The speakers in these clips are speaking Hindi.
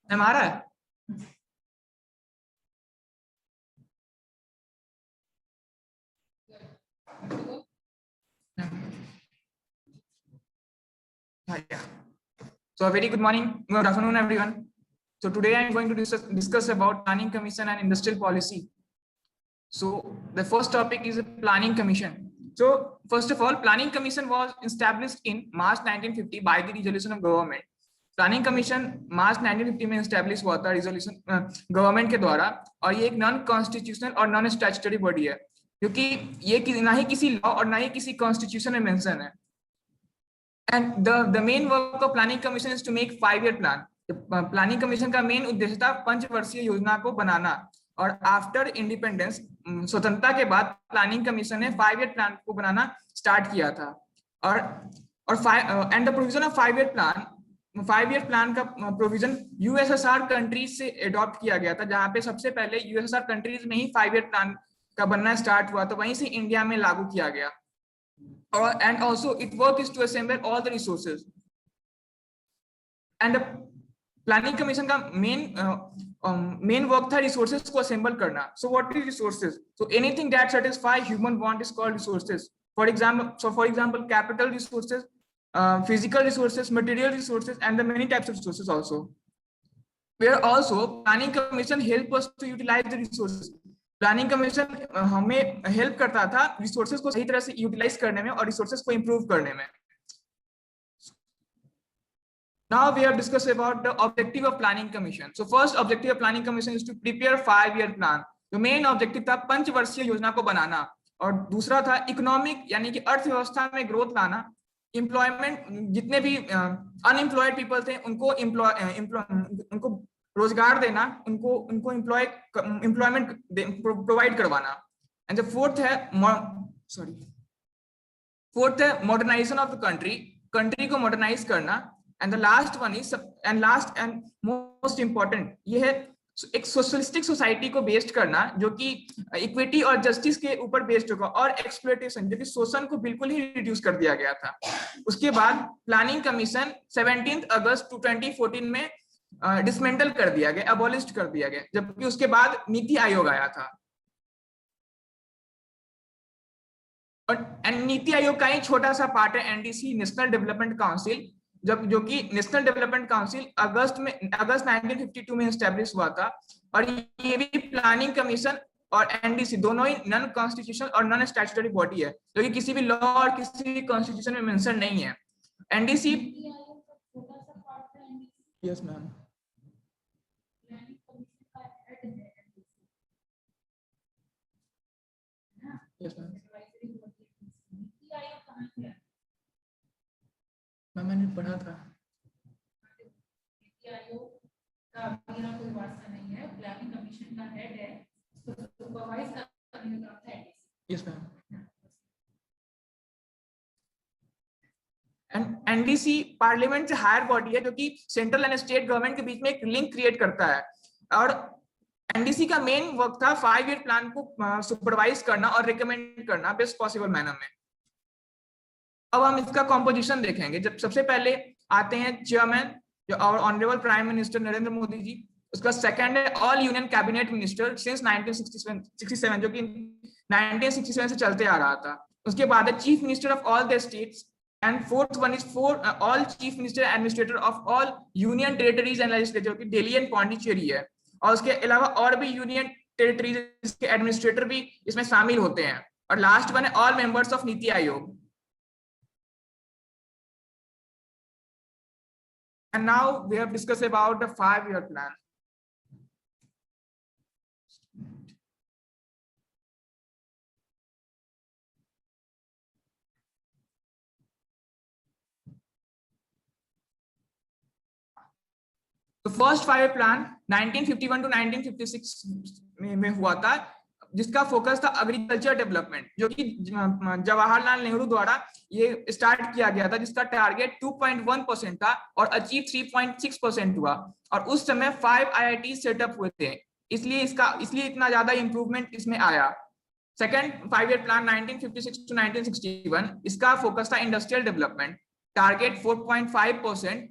आ रहा है? So a very good morning, good afternoon, everyone. So today I am going to discuss about planning commission and industrial policy. So the first topic is a planning commission. So first of all, planning commission was established in March 1950 by the resolution of government. Planning commission March 1950 में एस्टैब्लिश हुआ था रिजोल्यूशन गवर्नमेंट के द्वारा, और ये एक नॉन कॉन्स्टिट्यूशनल और नॉन स्टैट्यूटरी बॉडी है, क्योंकि ये ना ही किसी लॉ और ना ही किसी कॉन्स्टिट्यूशन में मेंशन है. And the main work of planning commission is to make 5-year plan. Planning commission का मेन उद्देश्य था 5 वर्षीय योजना को बनाना, और आफ्टर इंडिपेंडेंस, स्वतंत्रता के बाद प्लानिंग कमीशन ने 5-year प्लान को बनाना स्टार्ट किया था. और and the provision of 5-year plan, 5-year plan का प्रोविजन यूएसएसआर कंट्रीज से अडॉप्ट किया गया था, जहां पे सबसे पहले यूएसएसआर कंट्रीज में ही 5-year प्लान का बनना स्टार्ट हुआ, तो वहीं से इंडिया में लागू किया गया. And also it work is to assemble all the resources. And the planning commission का main work था resources को assemble करना. So what is resources? So anything that satisfy human want is called resources. For example, capital resources, physical resources, material resources, and the many types of resources also. Where also planning commission help us to utilize the resources. Planning commission हमें हेल्प करता था रिसोर्सेज को सही तरह से यूटिलाइज करने में और रिसोर्सेज को इंप्रूव करने में. Now we have discussed about the objective of planning commission. So first objective of planning commission is to prepare 5-year plan. तो मेन ऑब्जेक्टिव था 5 वर्षीय योजना को बनाना, और दूसरा था इकोनॉमिक यानी कि अर्थव्यवस्था में ग्रोथ लाना. एम्प्लॉयमेंट, जितने भी अनएम्प्लॉयड पीपल थे उनको रोजगार देना, उनको एम्प्लॉयमेंट प्रोवाइड करवाना. एंड द फोर्थ है मॉडर्नाइजेशन ऑफ द कंट्री को मॉडर्नाइज करना. And the last one is and most important, ये है एक सोशलिस्टिक सोसाइटी को बेस्ड करना, जो कि इक्विटी और जस्टिस के ऊपर बेस्ड होगा, और एक्सप्लॉयटेशन, जो कि शोषण को बिल्कुल ही रिड्यूस कर दिया गया था. उसके बाद प्लानिंग कमीशन 17 अगस्त 2014 में डिसमेंटल कर दिया गया, अबॉलिश कर दिया गया, जबकि उसके बाद नीति आयोग आया था. और नीति आयोग का ही छोटा सा पार्ट है एनडीसी, नेशनल डेवलपमेंट काउंसिल, जो कि नेशनल डेवलपमेंट काउंसिल अगस्त 1952 में एस्टैब्लिश हुआ था. और ये भी प्लानिंग कमीशन और एनडीसी दोनों ही नॉन कॉन्स्टिट्यूशनल और नॉन स्टैट्यूटरी बॉडी है, जो कि किसी भी लॉ और किसी भी कॉन्स्टिट्यूशन में मेंशन नहीं है. NDC, yes ma'am, yes ma'am, मैंने पढ़ा था. नीति आयोग का मेरा कोई वास्ता नहीं है, प्लानिंग कमीशन का हेड है, तो सुपरवाइज करने का काम है. Yes ma'am. And NDC parliament से हायर बॉडी है, जो कि सेंट्रल एंड स्टेट गवर्नमेंट के बीच में एक लिंक क्रिएट करता है. और एनडीसी का मेन वर्क था 5-year प्लान को सुपरवाइज करना और रिकमेंड करना बेस्ट पॉसिबल मैनर में. अब हम इसका कॉम्पोजिशन देखेंगे. जब सबसे पहले आते हैं चेयरमैन, जो और honourable prime minister Narendra Modi ji. उसका सेकंड है all union cabinet minister since 1967, जो कि 1967 से चलते आ रहा था. उसके बाद है chief minister of all the states, and fourth one is all chief minister administrator of all union territories and legislature, की दिल्ली एंड पौंडीचेरी है. और उसके अलावा और भी यूनियन टेरिटरीज के एडमिनिस्ट्रेटर भी इसमें शामिल होते हैं. और लास्ट वन है all members of NITI Aayog. And now we have discussed about the 5-year plan. तो फर्स्ट 5-year प्लान 1951 टू 1956 में हुआ था, जिसका फोकस था एग्रीकल्चर डेवलपमेंट, जो कि जवाहरलाल नेहरू द्वारा ये स्टार्ट किया गया था, जिसका टारगेट 2.1% था और अचीव 3.6% हुआ. और उस समय 5 IIT सेटअप हुए थे, इसलिए इतना ज्यादा इंप्रूवमेंट इसमें आया. सेकंड 5-year प्लान 1956 टू 1961, इसका फोकस था industrial development, target 4.5%,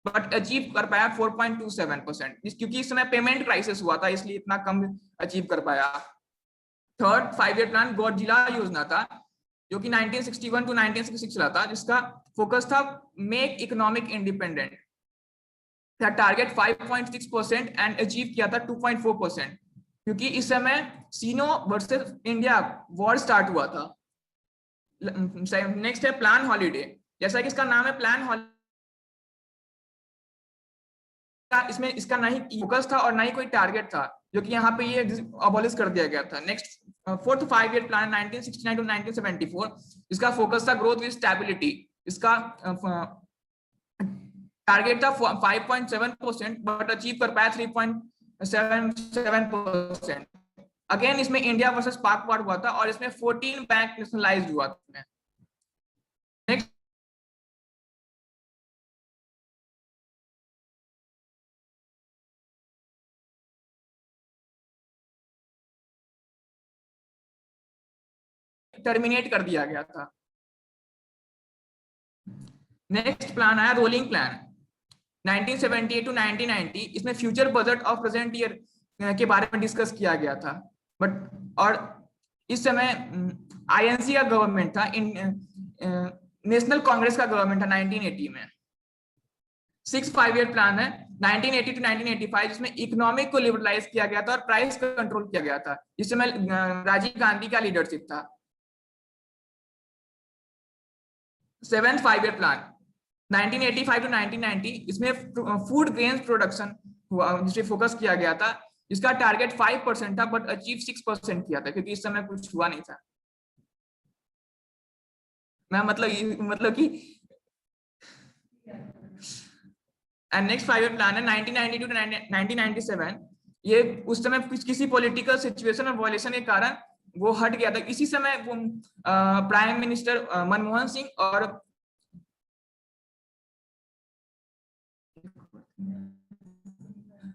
but achieve कर पाया 4.27%, क्योंकि इस समय पेमेंट क्राइसिस हुआ था इसलिए इतना कम अचीव कर पाया। थर्ड 5 ईयर प्लान गॉडजिला योजना था जो कि 1961 टू 1966 चला था, जिसका फोकस था make economic independent. Target 5.6% and achieve किया था 2.4%, क्योंकि इस समय सीनो वर्सेस इंडिया वॉर स्टार्ट हुआ था। नेक्स्ट है प्लान हॉलीडे। जैसा कि इसका नाम है प्लान हॉलीडे, इसमें इसका ना ही फोकस था और ना ही कोई टारगेट था, जो कि यहाँ पे ये अबॉलिश कर दिया गया था। Next fourth 5 year plan 1969 to 1974, इसका फोकस था ग्रोथ विद स्टेबिलिटी। इसका टारगेट था 5.7% बट अचीव कर पाया 3.77%। अगेन इसमें इंडिया वर्सेस पाक वार हुआ था और इसमें 14 बैंक नेशनलाइज्ड हुआ था। नेक्स्ट टर्मिनेट कर दिया गया था। नेक्स्ट प्लान आया रोलिंग प्लान 1978 टू 1990। इसमें future budget of present year के बारे में डिस्कस किया गया था। बट और इस समय आईएनसी का गवर्नमेंट था, नेशनल कांग्रेस का गवर्नमेंट था 1980 में। 6 5 ईयर प्लान है 1980 टू 1985, जिसमें इकोनॉमिक को लिबरलाइज किया गया था और प्राइस कंट्रोल किया गया था। इस समय राजीव गांधी का लीडरशिप था। 7th 5 ईयर प्लान 1985 टू 1990, इसमें फूड ग्रेन्स प्रोडक्शन हुआ जिसे फोकस किया गया था। इसका टारगेट 5% था बट अचीव 6% किया था, क्योंकि इस समय कुछ हुआ नहीं था। मैं मतलब कि एंड नेक्स्ट 5 ईयर प्लान है 1990 टू 1997। ये उस समय किसी पॉलिटिकल सिचुएशन और वॉयलेशन के कारण वो हट गया था। इसी समय वो प्राइम मिनिस्टर मनमोहन सिंह और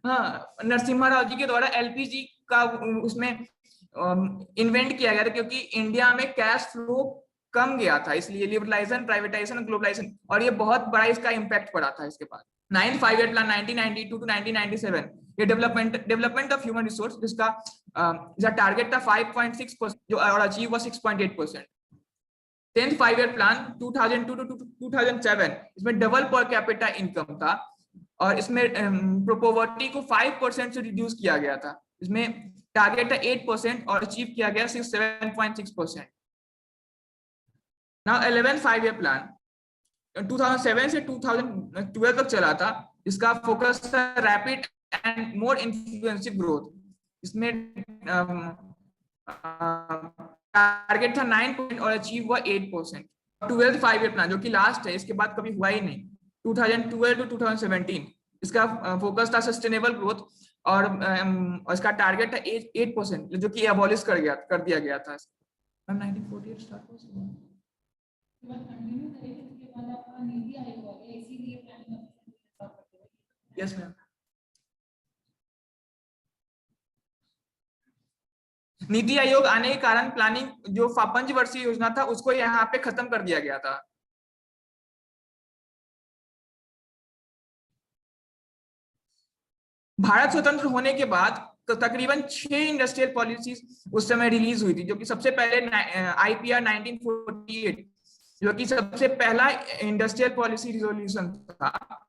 नरसिम्हा राव जी के द्वारा एलपीजी का उसमें इन्वेंट किया गया था, क्योंकि इंडिया में कैश फ्लो कम गया था, इसलिए लिबरलाइजेशन, प्राइवेटाइजेशन, ग्लोबलाइजेशन, और ये बहुत बड़ा इसका इम्पैक्ट पड़ा था इसके बाद। 9th 5 ईयर प्लान 1992 टू 1997, ये डेवलपमेंट ऑफ ह्यूमन रिसोर्स, जिसका टारगेट था 5.6% जो और अचीव हुआ 6.8%। 10th 5 ईयर प्लान 2002 टू 2007, इसमें डबल पर कैपिटा इनकम था और इसमें पॉवर्टी को 5% से रिड्यूस किया गया था। इसमें टारगेट था 8% और अचीव किया गया 7.6%। नाउ 11th 5 ईयर प्लान 2007 से 2012 तक चला था। इसका फोकस था रैपिड एंड मोर इन्फ्लुएंसिव ग्रोथ। इसमें टारगेट था 9% और अचीव हुआ 8%। 12th 5 ईयर प्लान जो कि लास्ट है, इसके बाद कभी हुआ ही नहीं, 2012 टू 2017, इसका फोकस था सस्टेनेबल ग्रोथ और इसका टारगेट था 8%, जो कि अबॉलिश कर दिया गया था। 1948 स्टार्ट हुआ। Yes ma'am. नीति आयोग आने के कारण प्लानिंग जो 5 वर्षीय योजना था उसको यहाँ पे खत्म कर दिया गया था। भारत स्वतंत्र होने के बाद तो तकरीबन 6 इंडस्ट्रियल पॉलिसीज उस समय रिलीज हुई थी, जो कि सबसे पहले आईपीआर 1948, जो कि सबसे पहला इंडस्ट्रियल पॉलिसी रिजोल्यूशन था।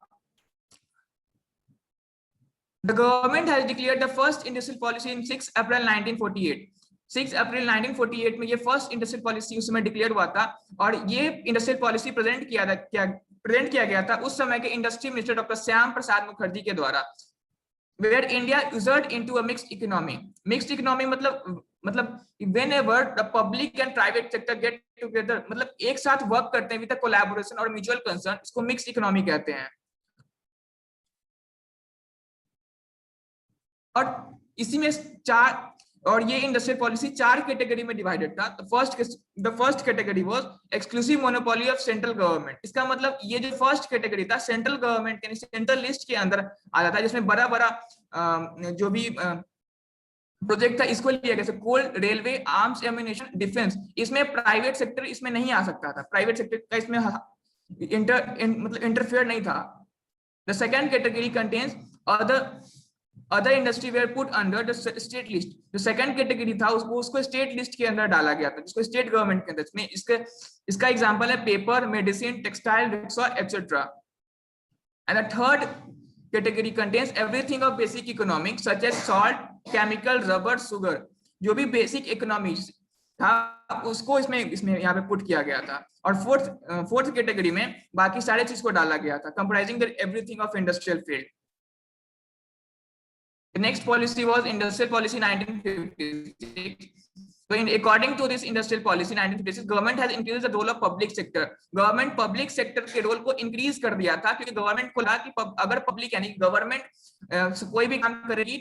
The government has declared the first industrial policy in 6 April 1948. 6 अप्रैल 1948 में ये फर्स्ट इंडस्ट्रियल पॉलिसी उस समय डिक्लेयर हुआ था और ये इंडस्ट्रियल पॉलिसी प्रेजेंट किया गया था उस समय के industry minister doctor Shyam Prasad Mukherjee के द्वारा। Where India usured into a mixed economy. Mixed economy मतलब whenever the public and private sector get together, मतलब एक साथ वर्क करते हैं विद कोलैबोरेशन और म्यूचुअल कंसर्न, इसको मिक्स्ड इकोनॉमी कहते हैं। और इसी में ये इंडस्ट्रियल पॉलिसी 4 कैटेगरी में डिवाइडेड था। The first category was exclusive monopoly of central government. इसका मतलब ये जो फर्स्ट कैटेगरी था सेंट्रल गवर्नमेंट यानी सेंट्रल लिस्ट के अंदर आता था, जिसमें बड़ा जो भी प्रोजेक्ट था इसको लिया गया, जैसे कोल, रेलवे, आर्म्स, एम्यूनिशन, डिफेंस। इसमें प्राइवेट सेक्टर इसमें नहीं आ सकता था, प्राइवेट सेक्टर का इसमें मतलब इंटरफेयर नहीं था। The second category contains other industry were put under the state list. जो second category था उसको state list के अंदर डाला गया था, जिसको state government के अंदर. इसका example है paper, medicine, textile, rickshaw, etc. And the third category contains everything of basic economics such as salt, chemical, rubber, sugar. जो भी basic economics था उसको इसमें यहाँ पे पुट किया गया था. और फोर्थ कैटेगरी में बाकी सारे चीज को डाला गया था, comprising the everything of industrial field. The next policy was industrial policy 1956. So according to this industrial policy 1956, government has increased the role of public sector. Government public sector के रोल को इंक्रीज कर दिया था, क्योंकि गवर्नमेंट को लगा कि अगर पब्लिक यानी गवर्नमेंट कोई भी काम करेगी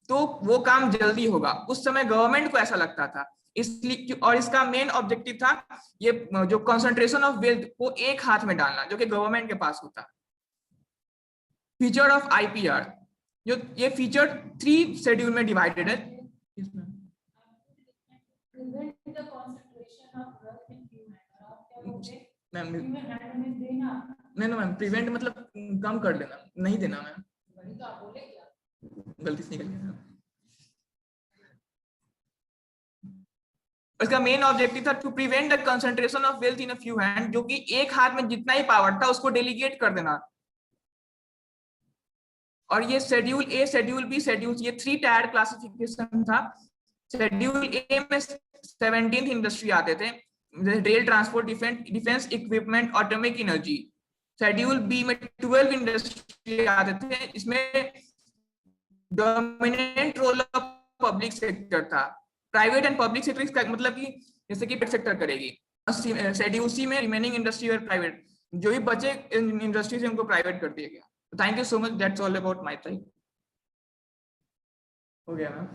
तो वो काम जल्दी होगा. उस समय गवर्नमेंट को ऐसा लगता था, इसलिए. और इसका मेन ऑब्जेक्टिव था ये जो कंसंट्रेशन ऑफ वेल्थ को एक हाथ में डालना, जो कि गवर्नमेंट के पास होता. फीचर ऑफ आईपीआर, जो ये फीचर 3 शेड्यूल में डिवाइडेड है. मैम प्रिवेंट मतलब कम कर लेना, नहीं देना. मैम गलती से निकल गया. इसका मेन ऑब्जेक्टिव था to prevent the concentration of wealth in a few hand, जो कि एक हाथ में जितना ही पावर था उसको डेलीगेट कर देना. और ये schedule A, schedule B, schedule, ये 3 टायर क्लासिफिकेशन था. शेड्यूल ए में 17th इंडस्ट्री आते थे, rail, transport, defence equipment, atomic energy. Schedule B में 12 इंडस्ट्री आते थे, इसमें dominant role of public sector था. प्राइवेट एंड पब्लिक सेक्टर का मतलब कि जैसे कि प्राइवेट सेक्टर करेगी. शेड्यूल सी में रिमेनिंग इंडस्ट्री और प्राइवेट, जो भी बचे इंडस्ट्री से उनको प्राइवेट कर दिया गया. Thank you so much, that's all about my side. हो गया मैम.